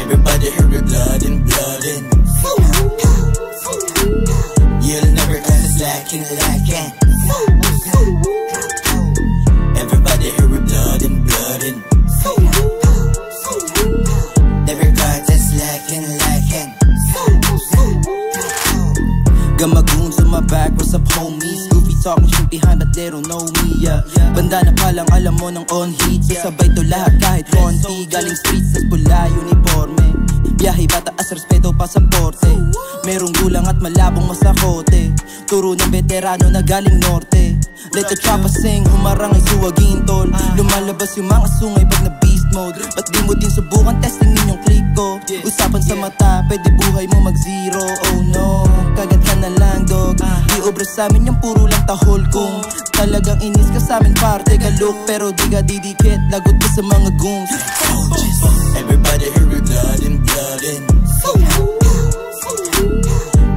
Everybody here with blood and bloodin'. You'll never catch us lacking. Everybody here with blood and bloodin'. Never catch us lacking. Got my goons on my back, what's up homies? Goofy talking shit behind but they don't know me, yeah. Banda na palang alam mo ng on heat. Sasabay to lahat kahit konti. Galing streets, tas pula uniforme. Biyahe pataas, respeto, pasaporte. Merong gulang at malabong masakote. Turo ng veterano na galing norte. Let the trapper sing, humarang ay suwagin tol. Lumalabas yung mga sungay pag na beast mode. Ba't di mo din subukan testing ninyong click ko? Usapan sa mata, pwede buhay mo mag-zero. Oh no, kagat ka na lang dog. Di obra sa'min yung puro lang tahol. Kung talagang inis ka sa'min parte ka look. Pero di ka didikit, lagot ka sa mga goons. Everybody here with blood and bloodin'.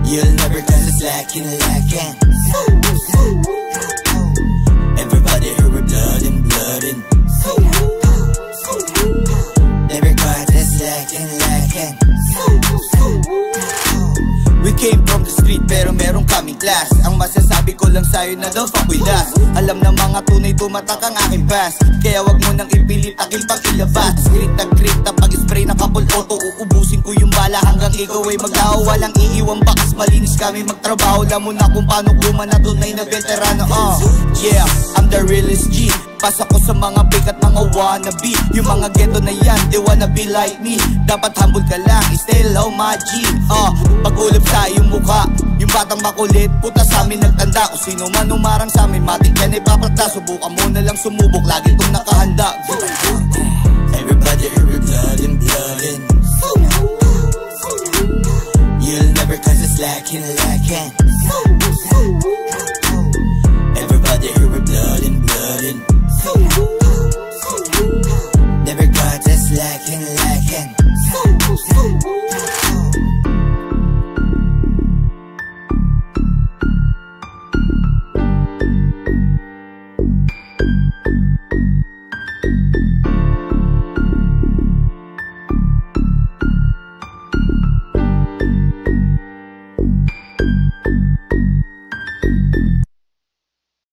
You'll never catch us lacking. Everybody here with blood and bloodin'. Never catch us lacking. We came from the street pero meron kaming class. Ang masasabi ko lang sa'yo na don't fuck with us. Alam na mga tunay tumatak ang aking pass. Kaya wag mo nang ipilit akil pag ilabas. Grit na pag-spray na couple auto. Uubusin ko yung bala hanggang ikaw ay maglaho. Walang iiwang bakas, malinis kami magtrabaho. Alam mo na kung paano kumana tunay na veterano. Yeah, I'm the realest G. Pasok ko sa mga fake at mga wannabe. Yung mga ghetto na yan, they wanna be like me. Dapat humble ka lang, stay low my G. Pag-ulap sa iyong mukha, yung batang makulit, puta sa amin nagtanda. Kung sino man umarang sa amin, matik yan ay paprata. Subukan mo na lang sumubok, lagi itong nakahanda.